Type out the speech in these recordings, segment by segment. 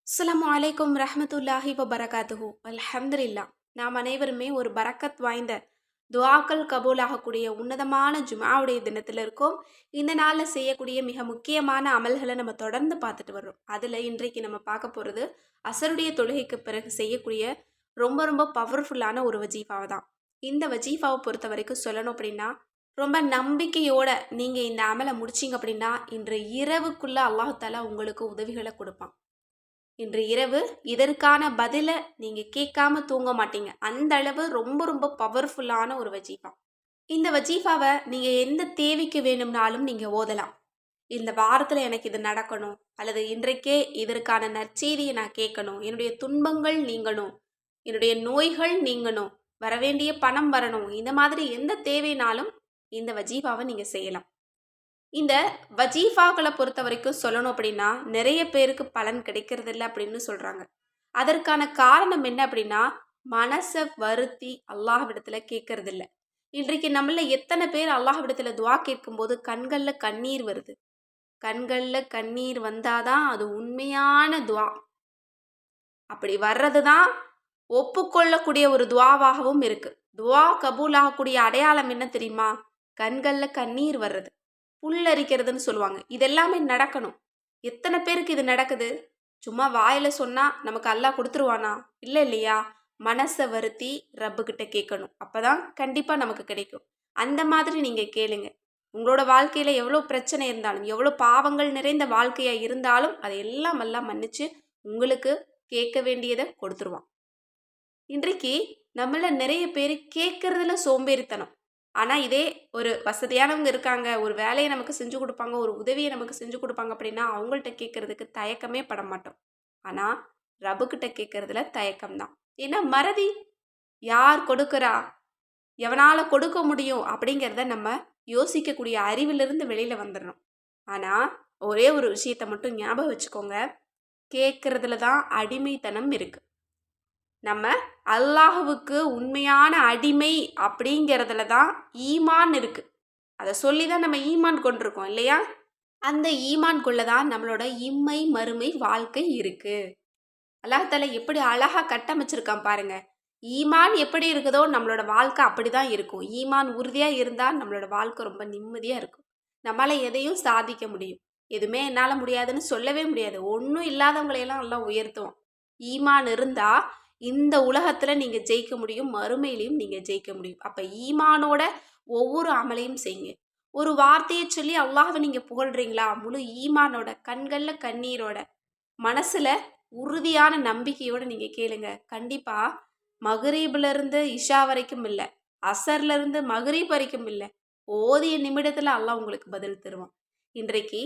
அஸ்ஸலாமு அலைக்கும் ரஹ்மத்துல்லாஹி வபரகாத்துஹு. அல்ஹம்துலில்லா. நாம் அனைவருமே ஒரு பரக்கத் வாய்ந்த துஆக்கள் கபூலாகக்கூடிய உன்னதமான ஜும்ஆவுடைய தினத்தில் இருக்கோம். இந்த நாளில் செய்யக்கூடிய மிக முக்கியமான அமல்களை நம்ம தொடர்ந்து பார்த்துட்டு வர்றோம். அதில் இன்றைக்கு நம்ம பார்க்க போகிறது அசருடைய தொழுகைக்கு பிறகு செய்யக்கூடிய ரொம்ப ரொம்ப பவர்ஃபுல்லான ஒரு வஜீஃபாவை தான். இந்த வஜீஃபாவை பொறுத்த வரைக்கும் சொல்லணும் அப்படின்னா, ரொம்ப நம்பிக்கையோட நீங்கள் இந்த அமலை முடிச்சிங்க அப்படின்னா இன்று இரவுக்குள்ளே அல்லாஹ் தஆலா உங்களுக்கு உதவிகளை கொடுப்பான். இன்று இரவு இதற்கான பதிலை நீங்கள் கேட்காம தூங்க மாட்டீங்க. அந்த அளவு ரொம்ப ரொம்ப பவர்ஃபுல்லான ஒரு வஜீஃபா. இந்த வஜீஃபாவை நீங்கள் எந்த தேவைக்கு வேணும்னாலும் நீங்கள் ஓதலாம். இந்த வாரத்தில் எனக்கு இது நடக்கணும், அல்லது இன்றைக்கே இதற்கான நற்செய்தியை நான் கேட்கணும், என்னுடைய துன்பங்கள் நீங்கணும், என்னுடைய நோய்கள் நீங்கணும், வரவேண்டிய பணம் வரணும், இந்த மாதிரி எந்த தேவைனாலும் இந்த வஜீஃபாவை நீங்கள் செய்யலாம். இந்த வஜீஃபாக்களை பொறுத்த வரைக்கும் சொல்லணும் அப்படின்னா, நிறைய பேருக்கு பலன் கிடைக்கிறதில்ல அப்படின்னு சொல்கிறாங்க. அதற்கான காரணம் என்ன அப்படின்னா, மனசை வருத்தி அல்லாஹ்விடத்துல கேட்கறதில்ல. இன்றைக்கு நம்மள எத்தனை பேர் அல்லாஹ்விடத்துல துஆ கேட்கும்போது கண்களில் கண்ணீர் வருது. கண்களில் கண்ணீர் வந்தாதான் அது உண்மையான துஆ. அப்படி வர்றது தான் ஒப்புக்கொள்ளக்கூடிய ஒரு துஆவாகவும் இருக்கு. துஆ கபூலாகக்கூடிய அடையாளம் என்ன தெரியுமா? கண்களில் கண்ணீர் வர்றது, புல்லரிக்கிறதுன்னு சொல்லுவாங்க. இதெல்லாமே நடக்கணும். எத்தனை பேருக்கு இது நடக்குது? சும்மா வாயில சொன்னா நமக்கு அல்லாஹ் கொடுத்துருவானா? இல்லை இல்லையா? மனசை வருத்தி ரப்புக்கிட்ட கேட்கணும். அப்பதான் கண்டிப்பா நமக்கு கிடைக்கும். அந்த மாதிரி நீங்க கேளுங்க. உங்களோட வாழ்க்கையில எவ்வளோ பிரச்சனை இருந்தாலும், எவ்வளோ பாவங்கள் நிறைந்த வாழ்க்கையா இருந்தாலும் அதை எல்லாம் எல்லாம் மன்னிச்சு உங்களுக்கு கேட்க வேண்டியதை கொடுத்துருவான். இன்றைக்கு நம்மள நிறைய பேர் கேட்கறதுல சோம்பேறித்தனம். ஆனால் இதே ஒரு வசதியானவங்க இருக்காங்க, ஒரு வேலையை நமக்கு செஞ்சு கொடுப்பாங்க, ஒரு உதவியை நமக்கு செஞ்சு கொடுப்பாங்க அப்படின்னா அவங்கள்ட்ட கேட்கறதுக்கு தயக்கமே பட மாட்டோம். ஆனால் ரபுக்கிட்ட கேட்கறதுல தயக்கம் தான். ஏன்னா மறதி. யார் கொடுக்குறா, எவனால் கொடுக்க முடியும் அப்படிங்கிறத நம்ம யோசிக்கக்கூடிய அறிவிலிருந்து வெளியில் வந்துடணும். ஆனால் ஒரே ஒரு விஷயத்தை மட்டும் ஞாபகம் வச்சுக்கோங்க, கேட்கறதுல தான் அடிமைத்தனம் இருக்குது. நம்ம அல்லாஹுவுக்கு உண்மையான அடிமை அப்படிங்கிறதுல தான் ஈமான் இருக்கு. அதை சொல்லி தான் நம்ம ஈமான் கொண்டிருக்கோம் இல்லையா? அந்த ஈமான்குள்ள தான் நம்மளோட இம்மை மறுமை வாழ்க்கை இருக்கு. அல்லாஹ் தஆலா எப்படி அழகா கட்டமைச்சிருக்கான் பாருங்க. ஈமான் எப்படி இருக்குதோ நம்மளோட வாழ்க்கை அப்படிதான் இருக்கும். ஈமான் உறுதியா இருந்தா நம்மளோட வாழ்க்கை ரொம்ப நிம்மதியா இருக்கும். நம்மளால எதையும் சாதிக்க முடியும். எதுவுமே என்னால முடியாதுன்னு சொல்லவே முடியாது. ஒன்றும் இல்லாதவங்களையெல்லாம் எல்லாம் உயர்த்துவோம். ஈமான் இருந்தா இந்த உலகத்துல நீங்க ஜெயிக்க முடியும், மறுமையிலையும் நீங்க ஜெயிக்க முடியும். அப்ப ஈமானோட ஒவ்வொரு அமலையும் செய்யுங்க. ஒரு வார்த்தையை சொல்லி அல்லாஹ்வை நீங்க புகழ்றீங்களா? முழு ஈமானோட, கண்கள்ல கண்ணீரோட, மனசுல உறுதியான நம்பிக்கையோட நீங்க கேளுங்க. கண்டிப்பா மகரீப்ல இருந்து இஷா வரைக்கும் இல்ல, அசர்ல இருந்து மகரீப் வரைக்கும் இல்ல, ஓதிய நிமிடத்துல அல்லாஹ் உங்களுக்கு பதில் தருவான். இன்றைக்கு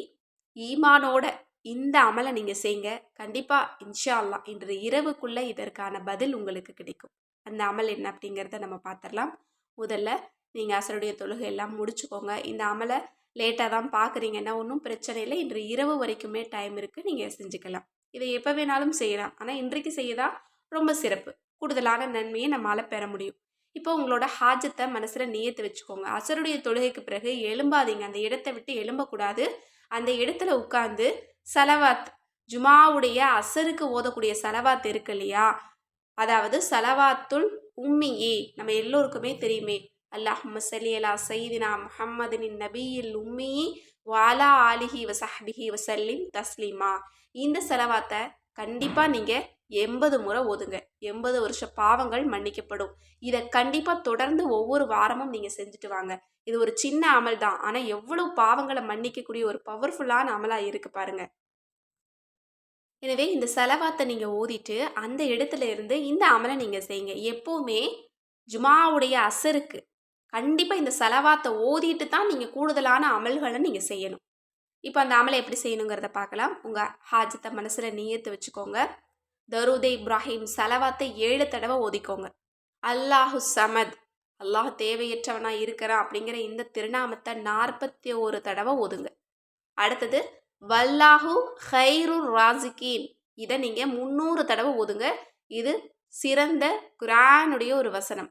ஈமானோட இந்த அமலை நீங்க செய்யுங்க. கண்டிப்பா இன்ஷா அல்லாஹ் இன்று இரவுக்குள்ள இதற்கான பதில் உங்களுக்கு கிடைக்கும். அந்த அமல் என்ன அப்படிங்கிறத நம்ம பார்த்துடலாம். முதல்ல நீங்க அசருடைய தொழுகை எல்லாம் முடிச்சுக்கோங்க. இந்த அமலை லேட்டாக தான் பார்க்குறீங்கன்னா ஒன்றும் பிரச்சனை இல்லை. இன்று இரவு வரைக்குமே டைம் இருக்குது, நீங்கள் செஞ்சுக்கலாம். இதை எப்போ வேணாலும் செய்யலாம். ஆனால் இன்றைக்கு செய்யதான் ரொம்ப சிறப்பு. கூடுதலான நன்மையை நம்மளால் பெற முடியும். இப்போ உங்களோட ஹாஜத்தை மனசில் நியத்து வச்சுக்கோங்க. அசருடைய தொழுகைக்கு பிறகு எழும்பாதீங்க. அந்த இடத்தை விட்டு எழும்பக்கூடாது. அந்த இடத்துல உட்கார்ந்து சலவாத், ஜுமாவுடைய அசருக்கு ஓதக்கூடிய சலவாத் இருக்கு இல்லையா? அதாவது சலவாத்துல் உம்மியே நம்ம எல்லோருக்குமே தெரியுமே. அல்லாஹும்ம ஸல்லி அலா சய்யிதினா முஹம்மதின் நபியில் உம்மி வாலா ஆலிஹி வசஹ்பிஹி வசல்லிம் தஸ்லீமா. இந்த செலவாத்தை கண்டிப்பாக நீங்கள் 80 முறை ஓதுங்க. 80 வருஷ பாவங்கள் மன்னிக்கப்படும். இதை கண்டிப்பாக தொடர்ந்து ஒவ்வொரு வாரமும் நீங்கள் செஞ்சுட்டு வாங்க. இது ஒரு சின்ன அமல் தான், ஆனால் எவ்வளவு பாவங்களை மன்னிக்கக்கூடிய ஒரு பவர்ஃபுல்லான அமலாக இருக்கு பாருங்க. எனவே இந்த செலவாத்தை நீங்கள் ஓதிட்டு அந்த இடத்துல இருந்து இந்த அமலை நீங்கள் செய்யுங்க. எப்போவுமே ஜுமாவுடைய அசருக்கு கண்டிப்பாக இந்த செலவாத்தை ஓதிட்டு தான் நீங்கள் கூடுதலான அமல்களை நீங்கள் செய்யணும். இப்போ அந்த அமலை எப்படி செய்யணுங்கிறத பார்க்கலாம். உங்கள் ஹாஜத்தை மனசில் நியத்து வச்சுக்கோங்க. தரூதே இப்ராஹிம் செலவாத்தை 7 தடவை ஓதிக்கோங்க. அல்லாஹு சமத், அல்லாஹ் தேவையற்றவனாக இருக்கிறான் அப்படிங்கிற இந்த திருநாமத்தை 41 தடவை ஓதுங்க. அடுத்தது வல்லாஹு ஹைருர் ராசிகீன், இதை நீங்கள் 300 தடவை ஓதுங்க. இது சிறந்த குர்ஆனுடைய ஒரு வசனம்.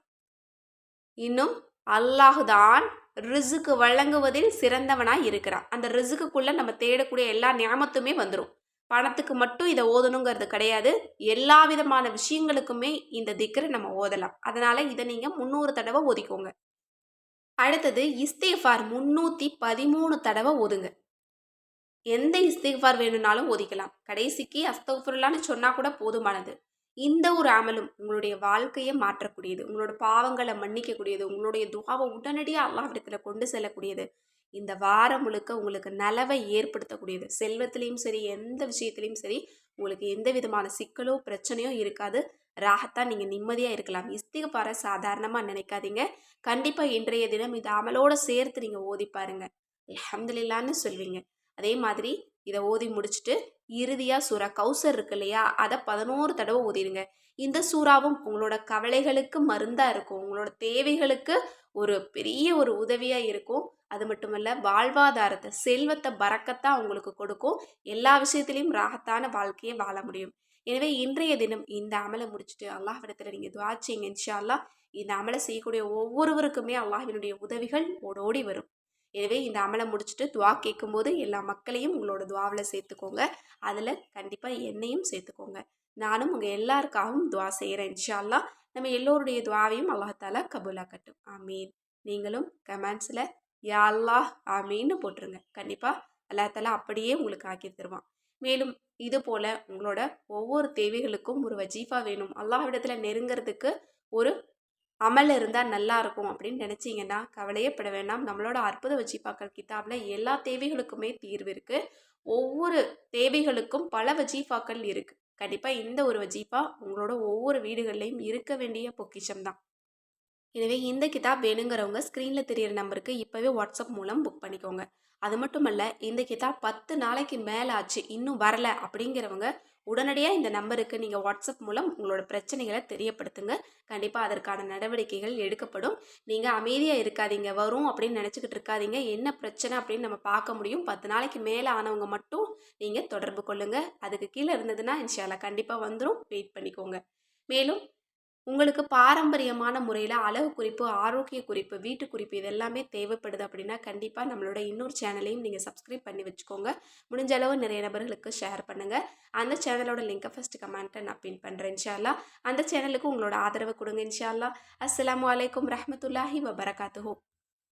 இன்னும் அல்லாஹுதான் ரிசுக்கு வழங்குவதில் சிறந்தவனாய் இருக்கிறான். அந்த ரிசுக்குள்ள நம்ம தேடக்கூடிய எல்லா நியாமத்துமே வந்துடும். பணத்துக்கு மட்டும் இதை ஓதணுங்கிறது கிடையாது. எல்லா விதமான விஷயங்களுக்குமே இந்த திக்ரை நம்ம ஓதலாம். அதனால இதை நீங்கள் 300 தடவை ஓதிக்கோங்க. அடுத்தது இஸ்திக்ஃபார் 313 தடவை ஓதுங்க. எந்த இஸ்திக்ஃபார் வேணும்னாலும் ஓதிக்கலாம். கடைசிக்கு அஸ்தக்ஃபிருல்லான்னு சொன்னா கூட போதுமானது. இந்த ஒரு அமலும் உங்களுடைய வாழ்க்கையை மாற்றக்கூடியது. உங்களோட பாவங்களை மன்னிக்கக்கூடியது. உங்களுடைய துஆவை உடனடியா அல்லாஹ்விடத்துல கொண்டு செல்லக்கூடியது. இந்த வாரம் முழுக்க உங்களுக்கு நலவை ஏற்படுத்தக்கூடியது. செல்வத்திலயும் சரி, எந்த விஷயத்திலயும் சரி, உங்களுக்கு எந்த விதமான சிக்கலோ, பிரச்சனையோ இருக்காது. ராஹத்தா நீங்க நிம்மதியா இருக்கலாம். இஸ்திக்ஃபார சாதாரணமா நினைக்காதீங்க. கண்டிப்பா இன்றைய தினம் இந்த அமலோட சேர்த்து நீங்க ஓதி பாருங்க. அல்ஹம்துலில்லாஹ்ன்னு சொல்வீங்க. அதே மாதிரி இதை ஓதி முடிச்சுட்டு இறுதியாக சூறா கௌசர் இருக்கு இல்லையா, அதை 11 தடவை ஓதிடுங்க. இந்த சூறாவும் உங்களோட கவலைகளுக்கு மருந்தாக இருக்கும். உங்களோட தேவைகளுக்கு ஒரு பெரிய ஒரு உதவியாக இருக்கும். அது மட்டுமல்ல, வாழ்வாதாரத்தை, செல்வத்தை பறக்கத்தான் உங்களுக்கு கொடுக்கும். எல்லா விஷயத்திலையும் ராகத்தான வாழ்க்கையை வாழ முடியும். எனவே இன்றைய தினம் இந்த அமலை முடிச்சுட்டு அல்லாஹ்விடத்தில் நீங்கள் துஆ செய்யுங்க. இன்ஷா அல்லாஹ் இந்த அமலை செய்யக்கூடிய ஒவ்வொருவருக்குமே அல்லாஹ்வினுடைய உதவிகள் ஓடோடி வரும். எனவே இந்த அமலை முடிச்சுட்டு துஆ கேட்கும்போது எல்லா மக்களையும் உங்களோட துஆவில் சேர்த்துக்கோங்க. அதில் கண்டிப்பாக என்னையும் சேர்த்துக்கோங்க. நானும் உங்கள் எல்லாருக்காகவும் துஆ செய்கிறேன். இன்ஷா அல்லாஹ் நம்ம எல்லோருடைய துஆவையும் அல்லாஹ் தஆலா கபூலாக்கட்டும். ஆமீன். நீங்களும் கமெண்ட்ஸில் யா அல்லாஹ் ஆமீன்னு போட்டுருங்க. கண்டிப்பாக அல்லாஹ் தஆலா அப்படியே உங்களுக்கு ஆக்கி தருவான். மேலும் இது போல் உங்களோட ஒவ்வொரு தேவைகளுக்கும் ஒரு வஜீஃபா வேணும், அல்லாஹ்விடத்தில் நெருங்கிறதுக்கு ஒரு அமல் இருந்தால் நல்லா இருக்கும் அப்படின்னு நினச்சிங்கன்னா கவலையே பட வேண்டாம். நம்மளோட அற்புத வஜீஃபாக்கள் கிதாபில் எல்லா தேவைகளுக்குமே தீர்வு இருக்குது. ஒவ்வொரு தேவைகளுக்கும் பல வஜீஃபாக்கள் இருக்குது. கண்டிப்பாக இந்த ஒரு வஜீஃபா உங்களோட ஒவ்வொரு வீடுகள்லையும் இருக்க வேண்டிய பொக்கிஷம் தான். எனவே இந்த கிதாப் வேணுங்கிறவங்க ஸ்க்ரீனில் தெரியிற நம்பருக்கு இப்போவே வாட்ஸ்அப் மூலம் புக் பண்ணிக்கோங்க. அது மட்டுமல்ல, இந்த கிதாப் 10 நாளைக்கு மேலே ஆச்சு இன்னும் வரலை அப்படிங்கிறவங்க உடனடியாக இந்த நம்பருக்கு நீங்கள் வாட்ஸ்அப் மூலம் உங்களோட பிரச்சனைகளை தெரியப்படுத்துங்க. கண்டிப்பாக அதற்கான நடவடிக்கைகள் எடுக்கப்படும். நீங்கள் அமைதியாக இருக்காதீங்க, வரும் அப்படின்னு நினச்சிக்கிட்டு இருக்காதீங்க. என்ன பிரச்சனை அப்படின்னு நம்ம பார்க்க முடியும். 10 நாளைக்கு மேலே ஆனவங்க மட்டும் நீங்கள் தொடர்பு கொள்ளுங்கள். அதுக்கு கீழே இருந்ததுன்னா இன்ஷா அல்லாஹ் கண்டிப்பாக வந்துடும். வெயிட் பண்ணிக்கோங்க. மேலும் உங்களுக்கு பாரம்பரியமான முறையில் அழகு குறிப்பு, ஆரோக்கிய குறிப்பு, வீட்டு குறிப்பு இது எல்லாமே தேவைப்படுது அப்படின்னா கண்டிப்பாக நம்மளோட இன்னொரு சேனலையும் நீங்கள் சப்ஸ்கிரைப் பண்ணி வச்சுக்கோங்க. முடிஞ்ச அளவு நிறைய நபர்களுக்கு ஷேர் பண்ணுங்கள். அந்த சேனலோட லிங்கை ஃபஸ்ட்டு கமெண்ட்டை நான் பின் பண்ணுறேன் இன்ஷா அல்லாஹ். அந்த சேனலுக்கு உங்களோட ஆதரவு கொடுங்க இன்ஷா அல்லாஹ். அஸ்ஸலாமு அலைக்கும் ரஹ்மத்துல்லாஹி வபரகாத்துஹு.